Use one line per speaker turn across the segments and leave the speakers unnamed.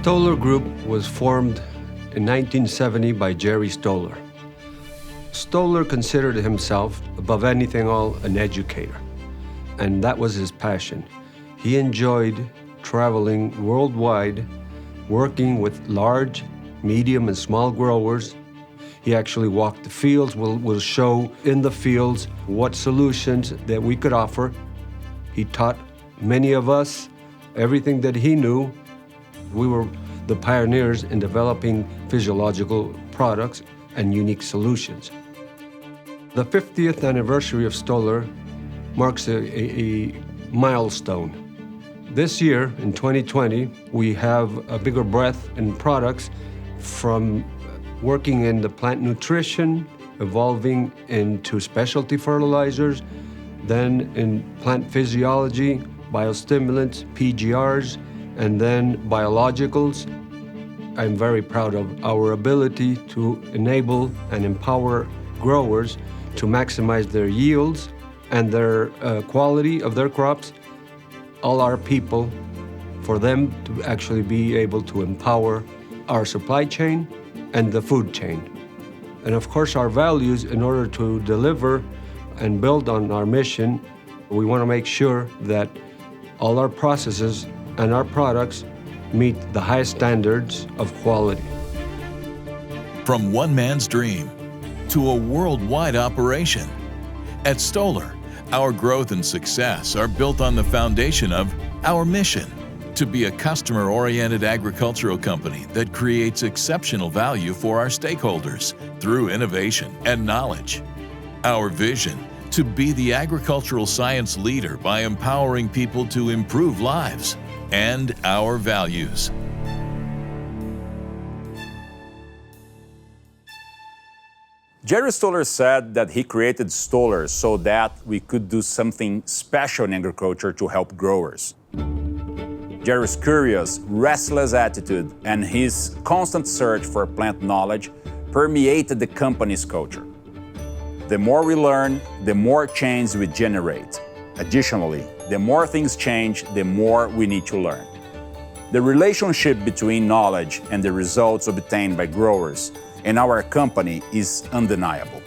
Stoller Group was formed in 1970 by Jerry Stoller. Stoller considered himself, above anything else, an educator, and that was his passion. He enjoyed traveling worldwide, working with large, medium, and small growers. He actually walked the fields, will show in the fields what solutions that we could offer. He taught many of us everything that he knew. We were the pioneers in developing physiological products and unique solutions. The 50th anniversary of Stoller marks a milestone. This year, in 2020, we have a bigger breadth in products, from working in the plant nutrition, evolving into specialty fertilizers, then in plant physiology, biostimulants, PGRs, and then biologicals. I'm very proud of our ability to enable and empower growers to maximize their yields and their quality of their crops. All our people, for them to actually be able to empower our supply chain and the food chain. And of course, our values, in order to deliver and build on our mission, we want to make sure that all our processes and our products meet the highest standards of quality.
From one man's dream to a worldwide operation, at Stoller, our growth and success are built on the foundation of our mission to be a customer-oriented agricultural company that creates exceptional value for our stakeholders through innovation and knowledge. Our vision to be the agricultural science leader by empowering people to improve lives, and our values.
Jerry Stoller said that he created Stoller so that we could do something special in agriculture to help growers. Jerry's curious, restless attitude and his constant search for plant knowledge permeated the company's culture. The more we learn, the more change we generate. Additionally, the more things change, the more we need to learn. The relationship between knowledge and the results obtained by growers and our company is undeniable.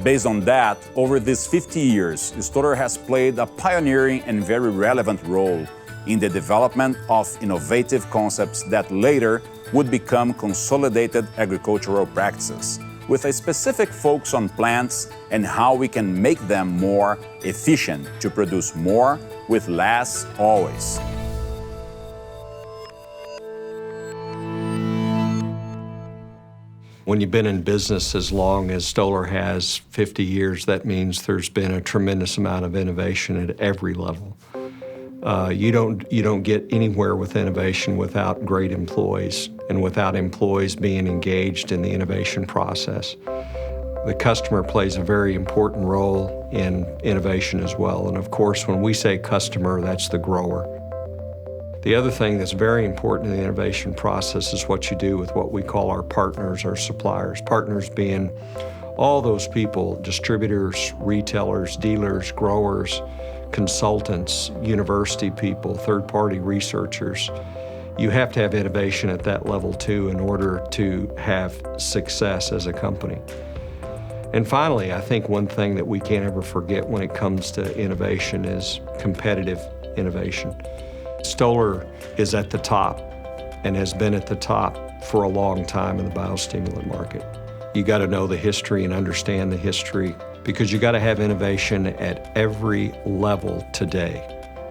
Based on that, over these 50 years, Stoller has played a pioneering and very relevant role in the development of innovative concepts that later would become consolidated agricultural practices, with a specific focus on plants and how we can make them more efficient to produce more with less always.
When you've been in business as long as Stoller has, 50 years, that means there's been a tremendous amount of innovation at every level. You don't get anywhere with innovation without great employees and without employees being engaged in the innovation process. The customer plays a very important role in innovation as well. And of course, when we say customer, that's the grower. The other thing that's very important in the innovation process is what you do with what we call our partners, our suppliers. Partners being all those people, distributors, retailers, dealers, growers, consultants, university people, third-party researchers. You have to have innovation at that level too in order to have success as a company. And finally, I think one thing that we can't ever forget when it comes to innovation is competitive innovation. Stoller is at the top and has been at the top for a long time in the biostimulant market. You got to know the history and understand the history, because you got to have innovation at every level today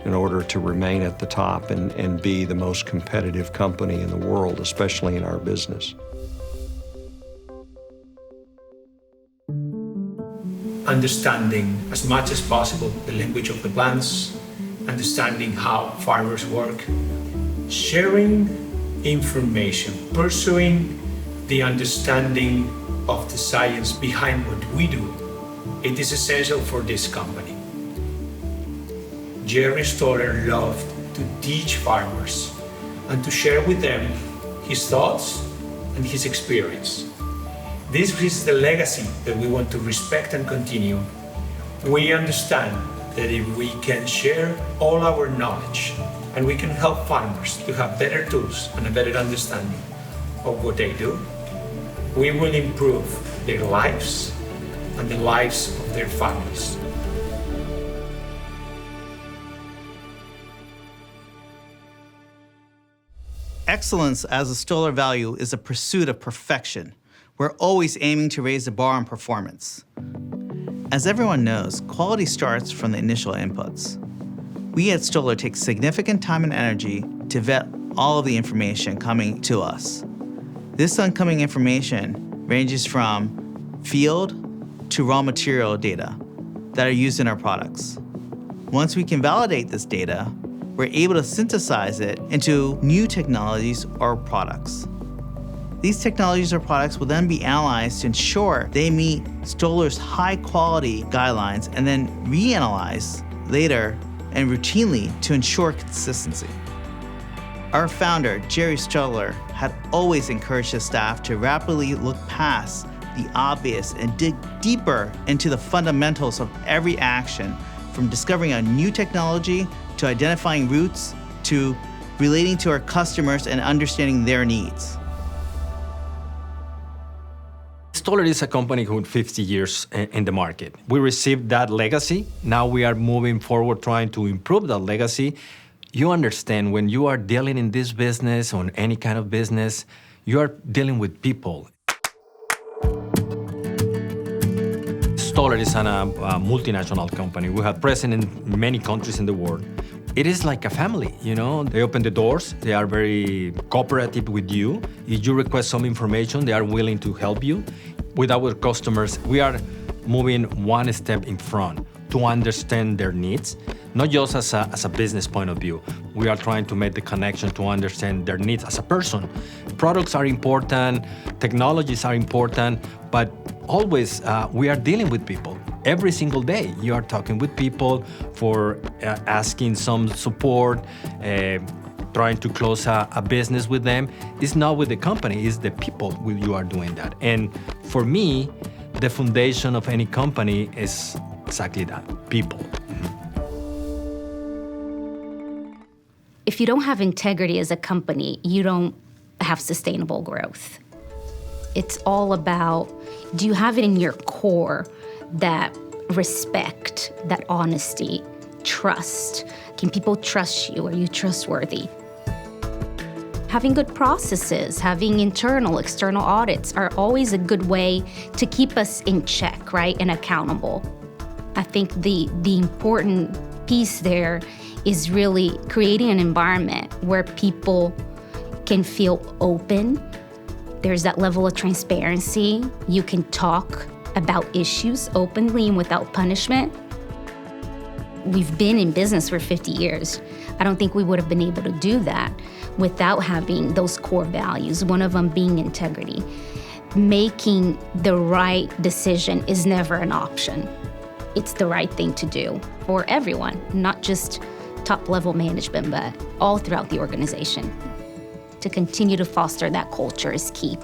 in order to remain at the top and be the most competitive company in the world, especially in our business.
Understanding as much as possible the language of the plants, understanding how farmers work, sharing information, pursuing the understanding of the science behind what we do. It is essential for this company. Jerry Stoller loved to teach farmers and to share with them his thoughts and his experience. This is the legacy that we want to respect and continue. We understand that if we can share all our knowledge and we can help farmers to have better tools and a better understanding of what they do, we will improve their lives and the lives of their families.
Excellence as a Stoller value is a pursuit of perfection. We're always aiming to raise the bar on performance. As everyone knows, quality starts from the initial inputs. We at Stoller take significant time and energy to vet all of the information coming to us. This incoming information ranges from field to raw material data that are used in our products. Once we can validate this data, we're able to synthesize it into new technologies or products. These technologies or products will then be analyzed to ensure they meet Stoller's high quality guidelines and then reanalyzed later and routinely to ensure consistency. Our founder, Jerry Stoller, had always encouraged his staff to rapidly look past the obvious and dig deeper into the fundamentals of every action, from discovering a new technology to identifying routes to relating to our customers and understanding their needs.
Stoller is a company with 50 years in the market. We received that legacy. Now we are moving forward trying to improve that legacy. You understand, when you are dealing in this business or any kind of business, you are dealing with people. Stoller is a multinational company. We have presence in many countries in the world. It is like a family, you know? They open the doors. They are very cooperative with you. If you request some information, they are willing to help you. With our customers, we are moving one step in front to understand their needs, not just as a business point of view. We are trying to make the connection to understand their needs as a person. Products are important, technologies are important, but always we are dealing with people. Every single day, you are talking with people for asking some support, trying to close a business with them. It's not with the company, it's the people who you are doing that. And for me, the foundation of any company is exactly that, people.
If you don't have integrity as a company, you don't have sustainable growth. It's all about, do you have it in your core, that respect, that honesty, trust? Can people trust you? Are you trustworthy? Having good processes, having internal, external audits are always a good way to keep us in check, right, and accountable. I think the important piece there is really creating an environment where people can feel open. There's that level of transparency. You can talk about issues openly and without punishment. We've been in business for 50 years. I don't think we would have been able to do that without having those core values, one of them being integrity. Making the right decision is never an option. It's the right thing to do for everyone, not just top-level management, but all throughout the organization. To continue to foster that culture is key.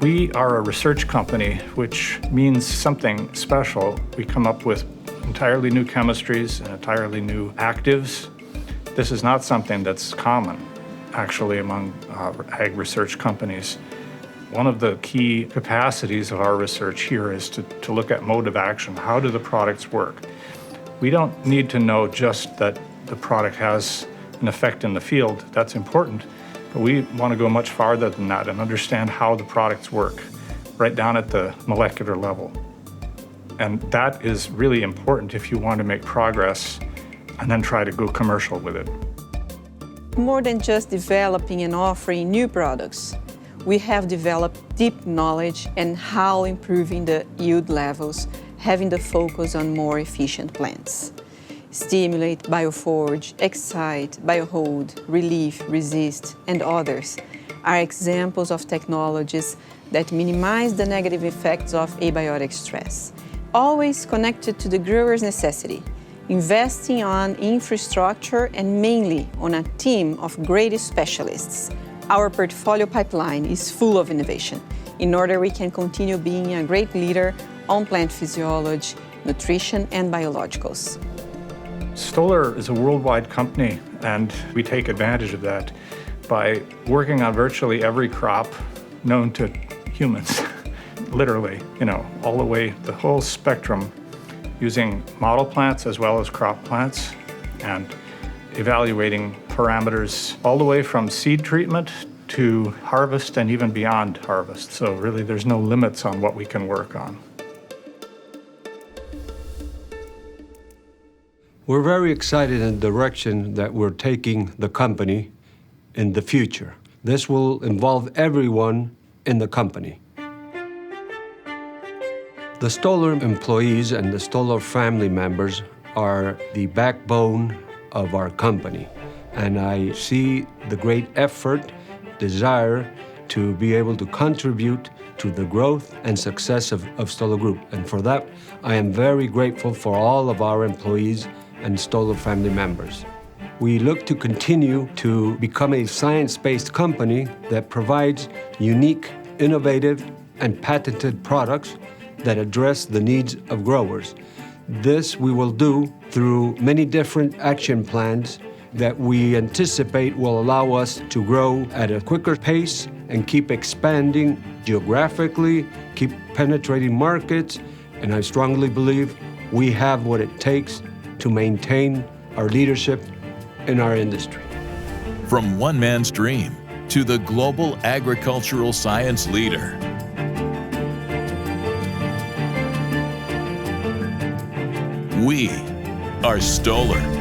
We are a research company, which means something special. We come up with entirely new chemistries and entirely new actives. This is not something that's common, actually, among ag research companies. One of the key capacities of our research here is to look at mode of action. How do the products work? We don't need to know just that the product has an effect in the field. That's important. But we want to go much farther than that and understand how the products work, right down at the molecular level. And that is really important if you want to make progress and then try to go commercial with it.
More than just developing and offering new products, we have developed deep knowledge and how improving the yield levels, having the focus on more efficient plants. Stimulate, Bioforge, Excite, Biohold, Relief, Resist, and others are examples of technologies that minimize the negative effects of abiotic stress, always connected to the grower's necessity, investing on infrastructure and mainly on a team of great specialists, Our portfolio pipeline is full of innovation in order we can continue being a great leader on plant physiology, nutrition, and biologicals.
Stoller is a worldwide company, and we take advantage of that by working on virtually every crop known to humans, literally, all the way, the whole spectrum, using model plants as well as crop plants, and evaluating parameters all the way from seed treatment to harvest and even beyond harvest. So really, there's no limits on what we can work on.
We're very excited in the direction that we're taking the company in the future. This will involve everyone in the company. The Stoller employees and the Stoller family members are the backbone of our company, and I see the great effort, desire to be able to contribute to the growth and success of Stoller Group. And for that, I am very grateful for all of our employees and Stoller family members. We look to continue to become a science-based company that provides unique, innovative, and patented products that address the needs of growers. This we will do through many different action plans that we anticipate will allow us to grow at a quicker pace and keep expanding geographically, keep penetrating markets, and I strongly believe we have what it takes to maintain our leadership in our industry.
From one man's dream to the global agricultural science leader. We are Stoller.